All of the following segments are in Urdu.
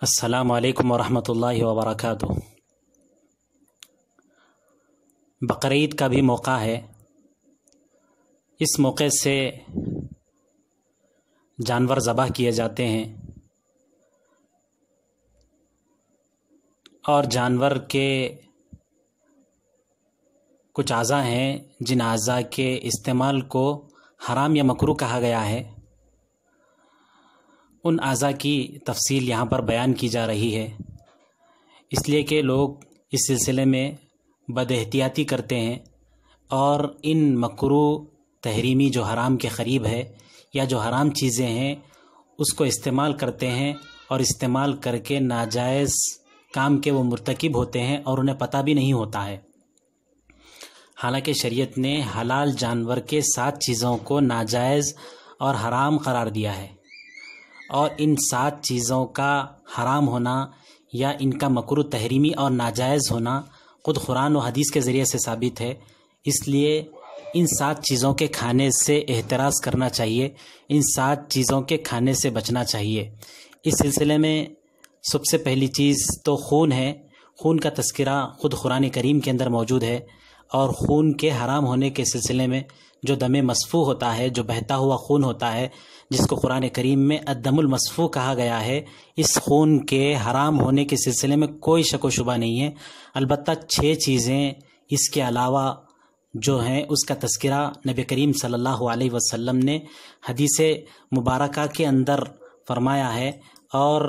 السلام علیکم ورحمۃ اللہ وبرکاتہ۔ بقرعید کا بھی موقع ہے۔ اس موقع سے جانور ذبح کیے جاتے ہیں اور جانور کے کچھ اعضاء ہیں جن اعضاء کے استعمال کو حرام یا مکروہ کہا گیا ہے، ان اعضاء کی تفصیل یہاں پر بیان کی جا رہی ہے، اس لیے کہ لوگ اس سلسلے میں بد احتیاطی کرتے ہیں اور ان مکروہ تحریمی جو حرام کے قریب ہے یا جو حرام چیزیں ہیں اس کو استعمال کرتے ہیں اور استعمال کر کے ناجائز کام کے وہ مرتکب ہوتے ہیں اور انہیں پتہ بھی نہیں ہوتا ہے۔ حالانکہ شریعت نے حلال جانور کے 7 چیزوں کو ناجائز اور حرام قرار دیا ہے، اور ان 7 چیزوں کا حرام ہونا یا ان کا مکروہ تحریمی اور ناجائز ہونا خود قرآن و حدیث کے ذریعے سے ثابت ہے۔ اس لیے ان 7 چیزوں کے کھانے سے احتراز کرنا چاہیے، ان 7 چیزوں کے کھانے سے بچنا چاہیے۔ اس سلسلے میں سب سے پہلی چیز تو خون ہے۔ خون کا تذکرہ خود قرآن کریم کے اندر موجود ہے، اور خون کے حرام ہونے کے سلسلے میں جو دم مسفوح ہوتا ہے، جو بہتا ہوا خون ہوتا ہے، جس کو قرآن کریم میں الدم المسفوح کہا گیا ہے، اس خون کے حرام ہونے کے سلسلے میں کوئی شک و شبہ نہیں ہے۔ البتہ 6 چیزیں اس کے علاوہ جو ہیں اس کا تذکرہ نبی کریم صلی اللہ علیہ وسلم نے حدیث مبارکہ کے اندر فرمایا ہے، اور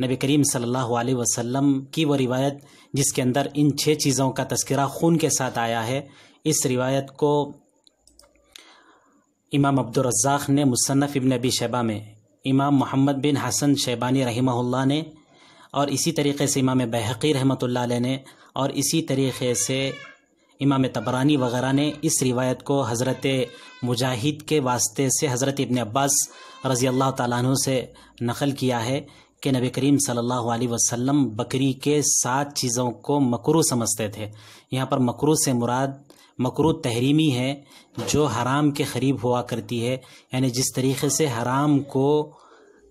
نبی کریم صلی اللہ علیہ وسلم کی وہ روایت جس کے اندر ان 6 چیزوں کا تذکرہ خون کے ساتھ آیا ہے، اس روایت کو امام عبدالرزاق نے مصنف ابن ابی شیبہ میں، امام محمد بن حسن شیبانی رحمہ اللہ نے، اور اسی طریقے سے امام بیہقی رحمۃ اللہ علیہ نے، اور اسی طریقے سے امام طبرانی وغیرہ نے اس روایت کو حضرت مجاہد کے واسطے سے حضرت ابن عباس رضی اللہ تعالیٰ عنہ سے نقل کیا ہے کہ نبی کریم صلی اللہ علیہ وسلم بکری کے 7 چیزوں کو مکروہ سمجھتے تھے۔ یہاں پر مکروہ سے مراد مکروہ تحریمی ہے، جو حرام کے قریب ہوا کرتی ہے، یعنی جس طریقے سے حرام کو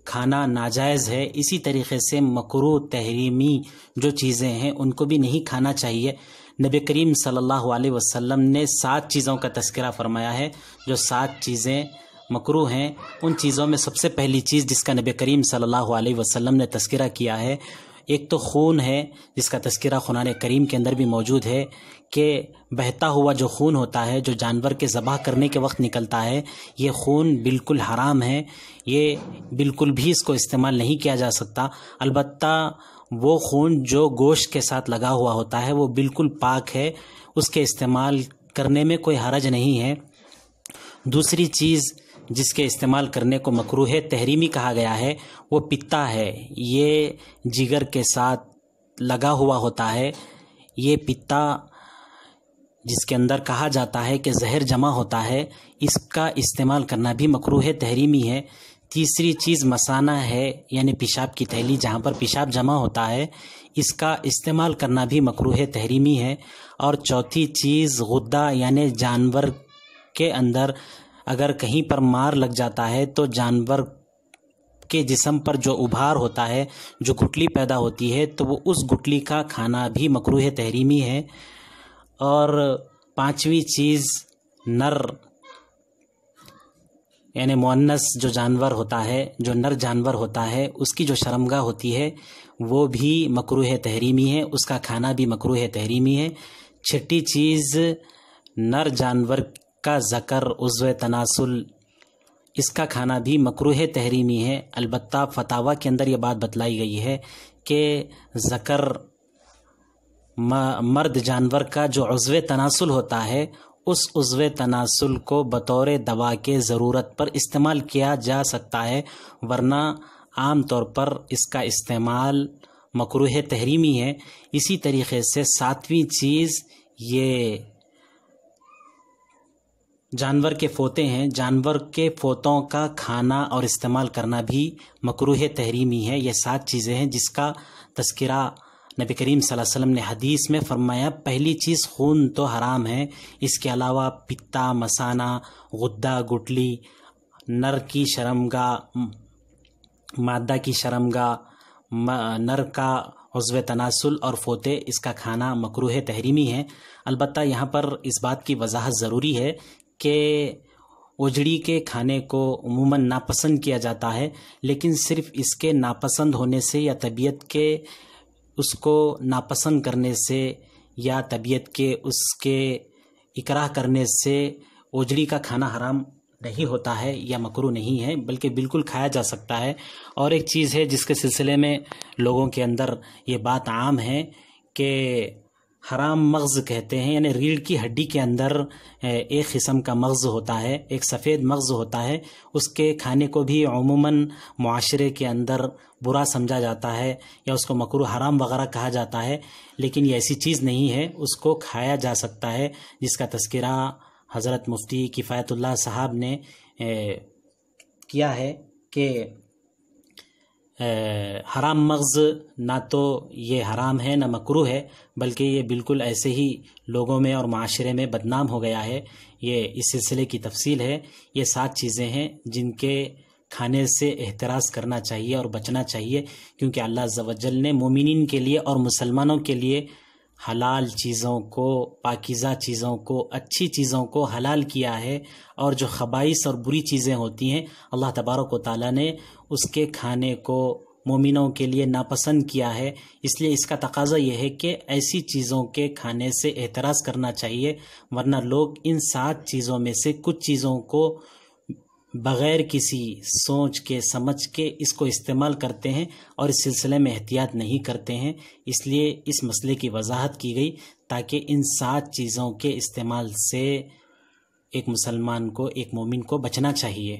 کھانا ناجائز ہے، اسی طریقے سے مکروہ تحریمی جو چیزیں ہیں ان کو بھی نہیں کھانا چاہیے۔ نبی کریم صلی اللہ علیہ وسلم نے 7 چیزوں کا تذکرہ فرمایا ہے، جو 7 چیزیں مکروہ ہیں۔ ان چیزوں میں سب سے پہلی چیز جس کا نبی کریم صلی اللہ علیہ وسلم نے تذکرہ کیا ہے، ایک تو خون ہے، جس کا تذکرہ قرآن کریم کے اندر بھی موجود ہے کہ بہتا ہوا جو خون ہوتا ہے، جو جانور کے ذبح کرنے کے وقت نکلتا ہے، یہ خون بالکل حرام ہے، یہ بالکل بھی اس کو استعمال نہیں کیا جا سکتا۔ البتہ وہ خون جو گوشت کے ساتھ لگا ہوا ہوتا ہے وہ بالکل پاک ہے، اس کے استعمال کرنے میں کوئی حرج نہیں ہے۔ دوسری چیز جس کے استعمال کرنے کو مکروہ تحریمی کہا گیا ہے وہ پتا ہے۔ یہ جگر کے ساتھ لگا ہوا ہوتا ہے، یہ پتا جس کے اندر کہا جاتا ہے کہ زہر جمع ہوتا ہے، اس کا استعمال کرنا بھی مکروہ تحریمی ہے۔ تیسری چیز مثانہ ہے، یعنی پیشاب کی تھیلی جہاں پر پیشاب جمع ہوتا ہے، اس کا استعمال کرنا بھی مکروہ تحریمی ہے۔ اور چوتھی چیز غدہ، یعنی جانور کے اندر اگر کہیں پر مار لگ جاتا ہے تو جانور کے جسم پر جو ابھار ہوتا ہے، جو گٹلی پیدا ہوتی ہے، تو وہ اس گٹلی کا کھانا بھی مکروہ تحریمی ہے۔ اور 5ویں چیز نر، یعنی مؤنث جو جانور ہوتا ہے، جو نر جانور ہوتا ہے، اس کی جو شرمگاہ ہوتی ہے وہ بھی مکروہ تحریمی ہے، اس کا کھانا بھی مکروہ تحریمی ہے۔ 6ٹھی چیز نر جانور کا ذکر، عضو تناسل، اس کا کھانا بھی مکروہ تحریمی ہے۔ البتہ فتاویٰ کے اندر یہ بات بتلائی گئی ہے کہ ذکر مرد جانور کا جو عضو تناسل ہوتا ہے، اس عضو تناسل کو بطور دوا کے ضرورت پر استعمال کیا جا سکتا ہے، ورنہ عام طور پر اس کا استعمال مکروہ تحریمی ہے۔ اسی طریقے سے 7ویں چیز یہ جانور کے فوتے ہیں، جانور کے فوتوں کا کھانا اور استعمال کرنا بھی مکروہ تحریمی ہے۔ یہ 7 چیزیں ہیں جس کا تذکرہ نبی کریم صلی اللہ علیہ وسلم نے حدیث میں فرمایا۔ پہلی چیز خون تو حرام ہے، اس کے علاوہ پتا، مثانہ، غدہ، گٹلی، نر کی شرمگاہ، مادہ کی شرمگاہ، نر کا عضو تناسل اور فوتے اس کا کھانا مکروہ تحریمی ہے۔ البتہ یہاں پر اس بات کی وضاحت ضروری ہے کہ اوجڑی کے کھانے کو عموماً ناپسند کیا جاتا ہے، لیکن صرف اس کے ناپسند ہونے سے یا طبیعت کے اس کو ناپسند کرنے سے یا طبیعت کے اس کے اکراہ کرنے سے اوجڑی کا کھانا حرام نہیں ہوتا ہے یا مکروہ نہیں ہے، بلکہ بالکل کھایا جا سکتا ہے۔ اور ایک چیز ہے جس کے سلسلے میں لوگوں کے اندر یہ بات عام ہے کہ حرام مغز کہتے ہیں، یعنی ریڑھ کی ہڈی کے اندر ایک قسم کا مغز ہوتا ہے، ایک سفید مغز ہوتا ہے، اس کے کھانے کو بھی عموماً معاشرے کے اندر برا سمجھا جاتا ہے یا اس کو مکروہ حرام وغیرہ کہا جاتا ہے، لیکن یہ ایسی چیز نہیں ہے، اس کو کھایا جا سکتا ہے، جس کا تذکرہ حضرت مفتی کفایت اللہ صاحب نے کیا ہے کہ حرام مغز نہ تو یہ حرام ہے نہ مکروہ ہے، بلکہ یہ بالکل ایسے ہی لوگوں میں اور معاشرے میں بدنام ہو گیا ہے۔ یہ اس سلسلے کی تفصیل ہے۔ یہ 7 چیزیں ہیں جن کے کھانے سے احتراز کرنا چاہیے اور بچنا چاہیے، کیونکہ اللہ عز و جل نے مومنین کے لیے اور مسلمانوں کے لیے حلال چیزوں کو، پاکیزہ چیزوں کو، اچھی چیزوں کو حلال کیا ہے، اور جو خبائث اور بری چیزیں ہوتی ہیں اللہ تبارک و تعالیٰ نے اس کے کھانے کو مومنوں کے لیے ناپسند کیا ہے۔ اس لیے اس کا تقاضا یہ ہے کہ ایسی چیزوں کے کھانے سے احتراز کرنا چاہیے، ورنہ لوگ ان 7 چیزوں میں سے کچھ چیزوں کو بغیر کسی سوچ کے سمجھ کے اس کو استعمال کرتے ہیں اور اس سلسلے میں احتیاط نہیں کرتے ہیں۔ اس لیے اس مسئلے کی وضاحت کی گئی تاکہ ان 7 چیزوں کے استعمال سے ایک مسلمان کو، ایک مومن کو بچنا چاہیے۔